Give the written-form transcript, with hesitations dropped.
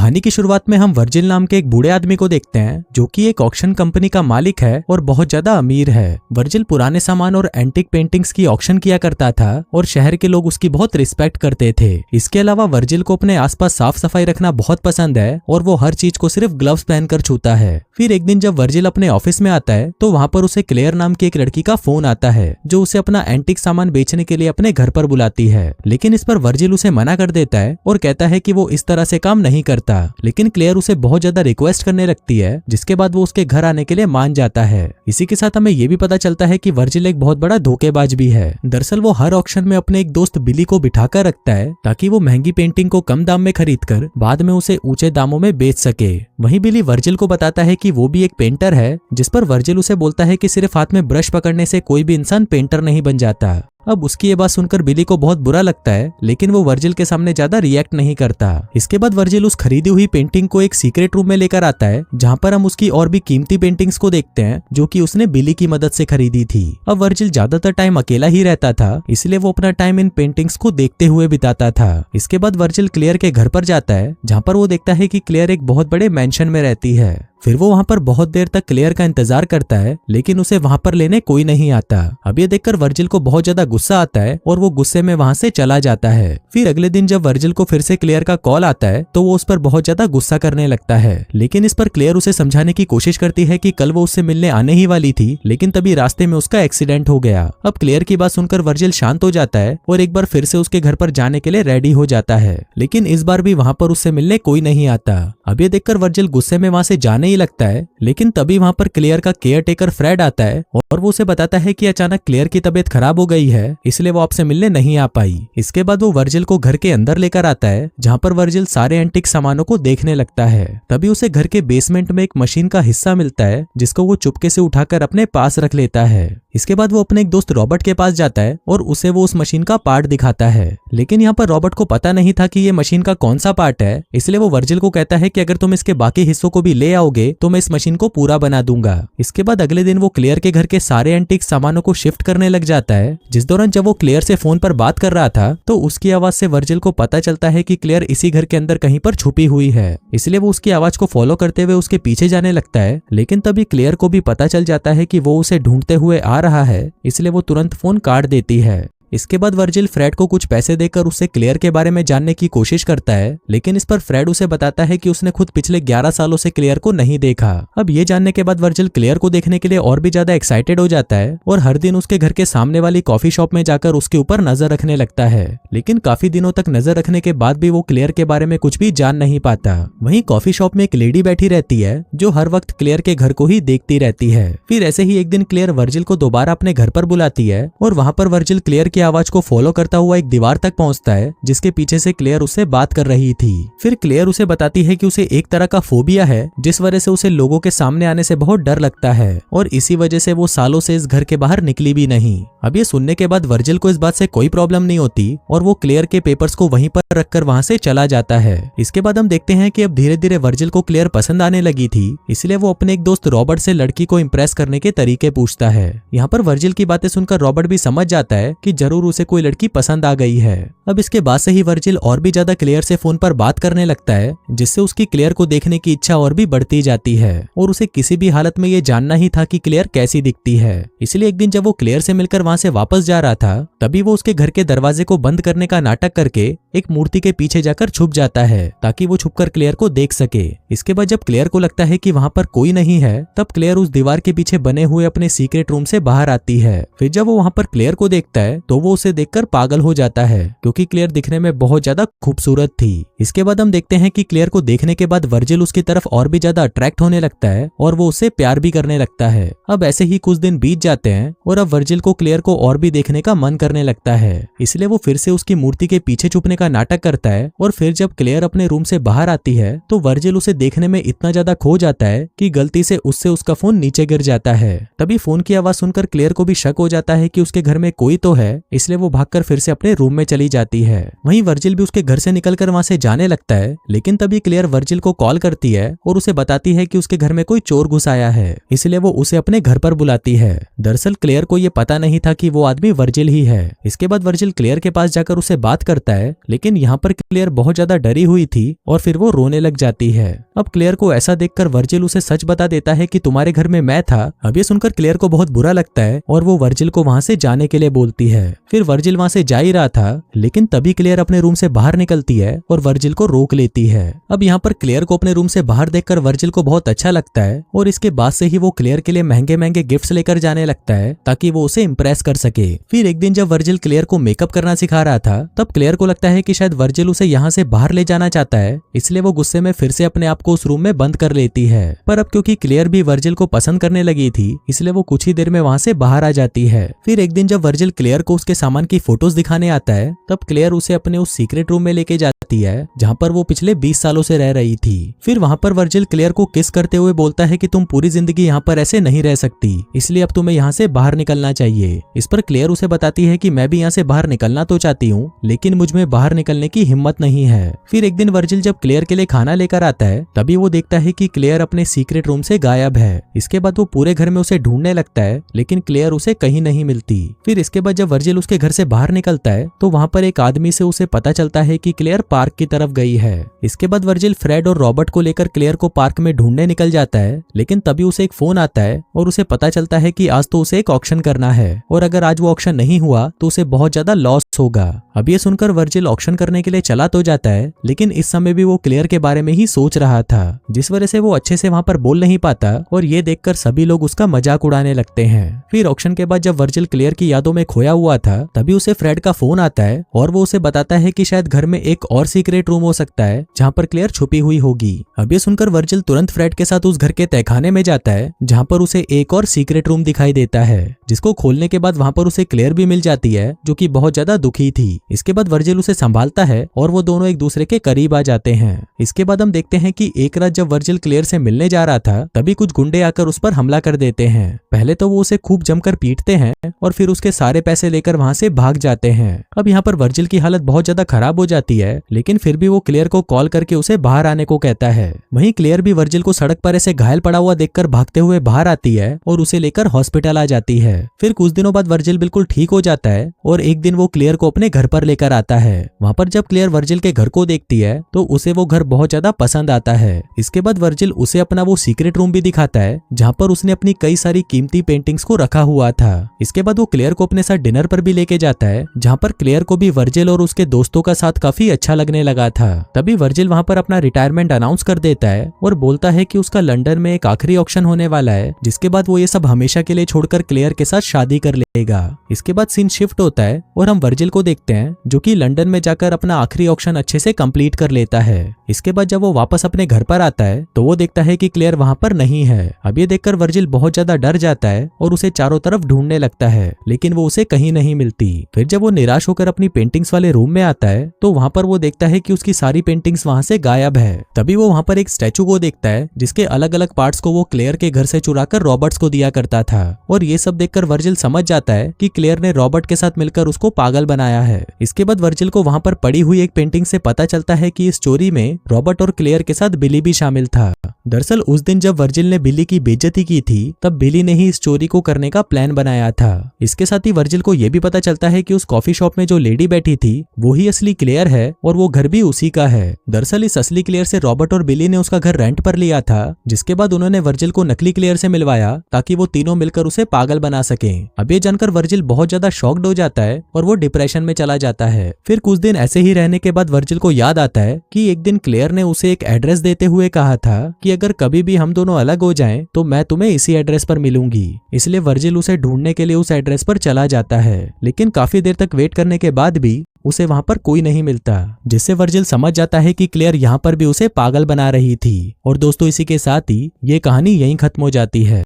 कहानी की शुरुआत में हम वर्जिल नाम के एक बूढ़े आदमी को देखते हैं जो कि एक ऑक्शन कंपनी का मालिक है और बहुत ज्यादा अमीर है। वर्जिल पुराने सामान और एंटीक पेंटिंग्स की ऑक्शन किया करता था और शहर के लोग उसकी बहुत रिस्पेक्ट करते थे। इसके अलावा वर्जिल को अपने आसपास साफ सफाई रखना बहुत पसंद है और वो हर चीज को सिर्फ ग्लव्स पहनकर छूता है। फिर एक दिन जब वर्जिल अपने ऑफिस में आता है तो वहाँ पर उसे क्लेयर नाम की एक लड़की का फोन आता है जो उसे अपना एंटीक सामान बेचने के लिए अपने घर पर बुलाती है। लेकिन इस पर वर्जिल उसे मना कर देता है और कहता है कि वो इस तरह से काम नहीं करता। लेकिन क्लेयर उसे बहुत ज्यादा रिक्वेस्ट करने लगती है, जिसके बाद वो उसके घर आने के लिए मान जाता है। इसी के साथ हमें ये भी पता चलता है कि वर्जिल एक बहुत बड़ा धोखेबाज भी है। दरअसल वो हर ऑक्शन में अपने एक दोस्त बिली को बिठाकर रखता है ताकि वो महंगी पेंटिंग को कम दाम में खरीदकर बाद में उसे ऊंचे दामों में बेच सके। वहीं बिली वर्जिल को बताता है कि वो भी एक पेंटर है, जिस पर वर्जिल उसे बोलता है कि सिर्फ हाथ में ब्रश पकड़ने से कोई भी इंसान पेंटर नहीं बन जाता। अब उसकी ये बात सुनकर बिली को बहुत बुरा लगता है, लेकिन वो वर्जिल के सामने ज्यादा रिएक्ट नहीं करता। इसके बाद वर्जिल उस खरीदी हुई पेंटिंग को एक सीक्रेट रूम में लेकर आता है जहाँ पर हम उसकी और भी कीमती पेंटिंग्स को देखते हैं जो कि उसने बिली की मदद से खरीदी थी। अब वर्जिल ज्यादातर टाइम अकेला ही रहता था, इसलिए वो अपना टाइम इन पेंटिंग्स को देखते हुए बिताता था। इसके बाद वर्जिल क्लेयर के घर पर जाता है जहाँ पर वो देखता है कि क्लेयर एक बहुत बड़े मैंशन में रहती है। फिर वो वहाँ पर बहुत देर तक क्लेयर का इंतजार करता है, लेकिन उसे वहाँ पर लेने कोई नहीं आता। अब ये देखकर वर्जिल को बहुत ज्यादा गुस्सा आता है और वो गुस्से में वहाँ से चला जाता है। फिर अगले दिन जब वर्जिल को फिर से क्लेयर का कॉल आता है तो वो उस पर बहुत ज्यादा गुस्सा करने लगता है। लेकिन इस पर क्लेयर उसे समझाने की कोशिश करती है कि कल वो उससे मिलने आने ही वाली थी, लेकिन तभी रास्ते में उसका एक्सीडेंट हो गया। अब क्लेयर की बात सुनकर वर्जिल शांत हो जाता है और एक बार फिर से उसके घर पर जाने के लिए रेडी हो जाता है, लेकिन इस बार भी वहाँ पर उससे मिलने कोई नहीं आता। अब ये देखकर वर्जिल गुस्से में वहाँ से जाने ही लगता है, लेकिन तभी वहाँ पर क्लेयर का केयर टेकर फ्रेड आता है और वो उसे बताता है कि अचानक क्लेयर की तबीयत खराब हो गई है, इसलिए वो आपसे मिलने नहीं आ पाई। इसके बाद वो वर्जिल को घर के अंदर लेकर आता है जहाँ पर वर्जिल सारे एंटीक सामानों को देखने लगता है। तभी उसे घर के बेसमेंट में एक मशीन का हिस्सा मिलता है जिसको वो चुपके से उठाकर अपने पास रख लेता है। इसके बाद वो अपने एक दोस्त रॉबर्ट के पास जाता है और उसे वो उस मशीन का पार्ट दिखाता है, लेकिन यहाँ पर रॉबर्ट को पता नहीं था कि ये मशीन का कौन सा पार्ट है, इसलिए वो वर्जिल को कहता है कि अगर तुम इसके बाकी हिस्सों को भी ले आओगे तो मैं इस मशीन को पूरा बना दूंगा। इसके बाद अगले दिन वो क्लेयर के घर के सारे एंटीक सामानों को शिफ्ट करने लग जाता है। जिस दौरान जब वो क्लेयर से फोन पर बात कर रहा था तो उसकी आवाज से वर्जिल को पता चलता है कि क्लेयर इसी घर के अंदर कहीं पर छुपी हुई है, इसलिए वो उसकी आवाज को फॉलो करते हुए उसके पीछे जाने लगता है। लेकिन तभी क्लेयर को भी पता चल जाता है कि वो उसे ढूंढते हुए आ रहा है, इसलिए वो तुरंत फोन काट देती है। इसके बाद वर्जिल फ्रेड को कुछ पैसे देकर उससे क्लेयर के बारे में जानने की कोशिश करता है, लेकिन इस पर फ्रेड उसे बताता है कि उसने खुद पिछले 11 सालों से क्लेयर को नहीं देखा। अब ये जानने के बाद वर्जिल क्लेयर को देखने के लिए और भी ज्यादा एक्साइटेड हो जाता है और हर दिन उसके घर के सामने वाली कॉफी शॉप में जाकर उसके ऊपर नजर रखने लगता है। लेकिन काफी दिनों तक नजर रखने के बाद भी वो क्लेयर के बारे में कुछ भी जान नहीं पाता। वहीं कॉफी शॉप में एक लेडी बैठी रहती है जो हर वक्त क्लेयर के घर को ही देखती रहती है। फिर ऐसे ही एक दिन क्लेयर वर्जिल को दोबारा अपने घर पर बुलाती है और वहाँ पर वर्जिल क्लेयर की आवाज को फॉलो करता हुआ एक दीवार तक पहुंचता है जिसके पीछे से क्लेयर उससे बात कर रही थी। फिर क्लेयर उसे बताती है कि उसे एक तरह का फोबिया है जिस वजह से उसे लोगों के सामने आने से बहुत डर लगता है और इसी वजह से वो सालों से इस घर के बाहर निकली भी नहीं। अब ये सुनने के बाद वर्जिल को इस बात से कोई प्रॉब्लम नहीं होती और वो क्लेयर के पेपर्स को वहीं पर रखकर वहां से चला जाता है। इसके बाद हम देखते हैं कि अब धीरे धीरे वर्जिल को क्लेयर पसंद आने लगी थी, इसलिए वो अपने एक दोस्त रॉबर्ट से लड़की को इम्प्रेस करने के तरीके पूछता है। यहाँ पर वर्जिल की बातें सुनकर रॉबर्ट भी समझ जाता है कि जरूर उसे कोई लड़की पसंद आ गई है। अब इसके बाद से ही वर्जिल और भी ज्यादा क्लेयर से फोन पर बात करने लगता है, जिससे उसकी क्लेयर को देखने की इच्छा और भी बढ़ती जाती है और उसे किसी भी हालत में ये जानना ही था कि क्लेयर कैसी दिखती है। इसलिए एक दिन जब वो क्लेयर से मिलकर वहां से वापस जा रहा था तभी वो उसके घर के दरवाजे को बंद करने का नाटक करके एक मूर्ति के पीछे जाकर छुप जाता है ताकि वो छुपकर क्लेयर को देख सके। इसके बाद जब क्लेयर को लगता है कि वहां पर कोई नहीं है तब क्लेयर उस दीवार के पीछे बने हुए अपने सीक्रेट रूम से बाहर आती है। फिर जब वो वहां पर क्लेयर को देखता है तो वो उसे देखकर पागल हो जाता है क्योंकि क्लेयर दिखने में बहुत ज्यादा खूबसूरत थी। इसके बाद हम देखते हैं कि क्लेयर को देखने के बाद वर्जिल उसकी तरफ और भी ज्यादा अट्रैक्ट होने लगता है और वो उससे प्यार भी करने लगता है। अब ऐसे ही कुछ दिन बीत जाते हैं और अब वर्जिल को क्लेयर को और भी देखने का मन करने लगता है, इसलिए वो फिर से उसकी मूर्ति के पीछे छुपने का नाटक करता है और फिर जब क्लेयर अपने रूम से बाहर आती है तो वर्जिल उसे देखने में इतना ज्यादा खो जाता है कि गलती से उससे उसका फोन नीचे गिर जाता है। तभी फोन की आवाज सुनकर क्लेयर को भी शक हो जाता है कि उसके घर में कोई तो है, इसलिए वो भागकर फिर से अपने रूम में चली जाती है। वहीं वर्जिल भी उसके घर से निकलकर वहां से जाने लगता है, लेकिन तभी क्लेयर वर्जिल को कॉल करती है और उसे बताती है कि उसके घर में कोई चोर घुस आया है, इसलिए वो उसे अपने घर पर बुलाती है। दरअसल क्लेयर को ये पता नहीं था कि वो आदमी वर्जिल ही है। इसके बाद वर्जिल क्लेयर के पास जाकर उसे बात करता है, लेकिन यहाँ पर क्लेयर बहुत ज्यादा डरी हुई थी और फिर वो रोने लग जाती है। अब क्लेयर को ऐसा देखकर वर्जिल उसे सच बता देता है कि तुम्हारे घर में मैं था। अब ये सुनकर क्लेयर को बहुत बुरा लगता है और वो वर्जिल को वहां से जाने के लिए बोलती है। फिर वर्जिल वहां से जा ही रहा था, लेकिन तभी क्लेयर अपने रूम से बाहर निकलती है और वर्जिल को रोक लेती है। अब यहाँ पर क्लेयर को अपने रूम से बाहर देखकर वर्जिल को बहुत अच्छा लगता है और इसके बाद से ही वो क्लेयर के लिए महंगे महंगे गिफ्ट्स लेकर जाने लगता है ताकि वो उसे इम्प्रेस कर सके। फिर एक दिन जब वर्जिल क्लेयर को मेकअप करना सिखा रहा था, तब क्लेयर को लगता है कि शायद वर्जिल उसे यहाँ से बाहर ले जाना चाहता है, इसलिए वो गुस्से में फिर से अपने आप को उस रूम में बंद कर लेती है। पर अब क्योंकि क्लेयर भी वर्जिल को पसंद करने लगी थी, इसलिए वो कुछ ही देर में वहां से बाहर आ जाती है। फिर एक दिन जब वर्जिल क्लेयर को उसके सामान की फोटोज दिखाने आता है, तब क्लेयर उसे अपने उस सीक्रेट रूम में लेके जाती है जहाँ पर वो पिछले 20 सालों से रह रही थी। फिर वहाँ पर वर्जिल क्लेयर को किस करते हुए बोलता है कि तुम पूरी जिंदगी यहाँ पर ऐसे नहीं रह सकती, इसलिए अब तुम्हें यहाँ से बाहर निकलना चाहिए। इस पर क्लेयर उसे बताती है कि मैं भी यहाँ से बाहर निकलना तो चाहती हूँ, लेकिन मुझ में बाहर निकलने की हिम्मत नहीं है। फिर एक दिन वर्जिल जब क्लेयर के लिए खाना लेकर आता है, तभी वो देखता है कि क्लेयर अपने सीक्रेट रूम से गायब है। इसके बाद वो पूरे घर में उसे ढूंढने लगता है, लेकिन क्लेयर उसे कहीं नहीं मिलती। फिर इसके बाद जब वर्जिल उसके घर से बाहर निकलता है, तो वहाँ पर एक आदमी से उसे पता चलता है कि क्लेयर पार्क की तरफ गई है। इसके बाद वर्जिल फ्रेड और रॉबर्ट को लेकर क्लेयर को पार्क में ढूंढने निकल जाता है, लेकिन तभी उसे एक फोन आता है और उसे पता चलता है कि आज तो उसे एक ऑक्शन करना है और अगर आज वो ऑक्शन नहीं हुआ तो उसे बहुत ज्यादा लॉस होगा। अब ये सुनकर वर्जिल ऑक्शन करने के लिए चला तो जाता है, लेकिन इस समय भी वो क्लेयर के बारे में ही सोच रहा था, जिस वजह से वो अच्छे से वहां पर बोल नहीं पाता और ये देखकर सभी लोग उसका मजाक उड़ाने लगते हैं। फिर ऑक्शन के बाद जब वर्जिल क्लेयर की यादों में खोया हुआ था, तभी उसे फ्रेड का फोन आता है और वो उसे बताता है कि शायद घर में एक और सीक्रेट रूम हो सकता है जहाँ पर क्लेयर छुपी हुई होगी। अब ये सुनकर वर्जिल तुरंत फ्रेड के साथ उस घर के तहखाने में जाता है, जहाँ पर उसे एक और सीक्रेट रूम दिखाई देता है, जिसको खोलने के बाद वहाँ पर उसे क्लेयर भी मिल जाती है, जो कि बहुत ज्यादा दुखी थी। इसके बाद वर्जिल उसे संभालता है और वो दोनों एक दूसरे के करीब आ जाते हैं। इसके बाद हम देखते हैं कि एक रात जब वर्जिल क्लेयर से मिलने जा रहा था, तभी कुछ गुंडे आकर उस पर हमला कर देते हैं। पहले तो वो उसे खूब जमकर पीटते हैं और फिर उसके सारे पैसे लेकर वहां से भाग जाते हैं। अब यहाँ पर वर्जिल की हालत बहुत ज्यादा खराब हो जाती है, लेकिन फिर भी वो क्लेयर को कॉल करके उसे बाहर आने को कहता है। वहीं क्लेयर भी वर्जिल को सड़क पर ऐसे घायल पड़ा हुआ देखकर भागते हुए बाहर आती है और उसे लेकर हॉस्पिटल आ जाती है। फिर कुछ दिनों बाद वर्जिल बिल्कुल ठीक हो जाता है और एक दिन वो क्लेयर को अपने घर पर लेकर आता है। वहाँ पर जब क्लेयर वर्जिल के घर को देखती है तो उसे वो घर बहुत ज्यादा पसंद आता है। इसके बाद वर्जिल उसे अपना वो सीक्रेट रूम भी दिखाता है, जहाँ पर उसने अपनी कई सारी कीमती पेंटिंग्स को रखा हुआ था। इसके बाद वो क्लेयर को अपने साथ डिनर पर भी लेके जाता है, जहाँ पर क्लेयर को भी वर्जिल और उसके दोस्तों का साथ काफी अच्छा लगने लगा था। तभी वर्जिल वहाँ पर अपना रिटायरमेंट अनाउंस कर देता है और बोलता है कि उसका लंदन में एक आखिरी ऑक्शन होने वाला है, जिसके बाद वो ये सब हमेशा के लिए छोड़कर क्लेयर के साथ शादी कर लेगा। इसके बाद सीन शिफ्ट होता है और हम वर्जिल को देखते हैं, जो कि लंदन में जाकर अपना आखिरी ऑक्शन अच्छे से कंप्लीट कर लेता है। इसके बाद जब वो वापस अपने घर पर आता है तो वो देखता है कि क्लेयर वहां पर नहीं है। अब ये देखकर वर्जिल बहुत ज्यादा डर जाता है और उसे चारों तरफ ढूंढने लगता है, लेकिन वो उसे कहीं नहीं मिलती। फिर जब वो निराश होकर अपनी पेंटिंग्स वाले रूम में आता है तो वहां पर वो देखता है कि उसकी सारी पेंटिंग्स वहां से गायब है। तभी वो वहां पर एक स्टैचू को देखता है, जिसके अलग अलग पार्ट्स को वो क्लेयर के घर से चुराकर रॉबर्ट्स को दिया करता था। और ये सब देखकर वर्जिल समझ जाता है कि क्लेयर ने रॉबर्ट के साथ मिलकर उसको पागल बनाया है। इसके बाद वर्जिल को वहां पर पड़ी हुई एक पेंटिंग से पता चलता है कि इस स्टोरी में रॉबर्ट और क्लेयर के साथ बिली भी शामिल था। दरअसल उस दिन जब वर्जिल ने बिली की बेइज्जती की थी, तब बिली ने ही इस चोरी को करने का प्लान बनाया था। इसके साथ ही वर्जिल को यह भी पता चलता है कि उस कॉफी शॉप में जो लेडी बैठी थी वो ही असली क्लेयर है और वो घर भी उसी का है। दरअसल इस असली क्लेयर से रॉबर्ट और बिली ने उसका घर रेंट पर लिया था, जिसके बाद उन्होंने वर्जिल को नकली क्लेयर से मिलवाया ताकि वो तीनों मिलकर उसे पागल बना सके। अब ये जानकर वर्जिल बहुत ज्यादा शॉक्ड हो जाता है और वो डिप्रेशन में चला जाता है। फिर कुछ दिन ऐसे ही रहने के बाद वर्जिल को याद आता है कि एक दिन क्लेयर ने उसे एक एड्रेस देते हुए कहा था कि अगर कभी भी हम दोनों अलग हो जाएं तो मैं तुम्हें इसी एड्रेस पर मिलूंगी। इसलिए वर्जिल उसे ढूंढने के लिए उस एड्रेस पर चला जाता है, लेकिन काफी देर तक वेट करने के बाद भी उसे वहां पर कोई नहीं मिलता, जिससे वर्जिल समझ जाता है कि क्लेयर यहाँ पर भी उसे पागल बना रही थी। और दोस्तों, इसी के साथ ही ये कहानी यहीं खत्म हो जाती है।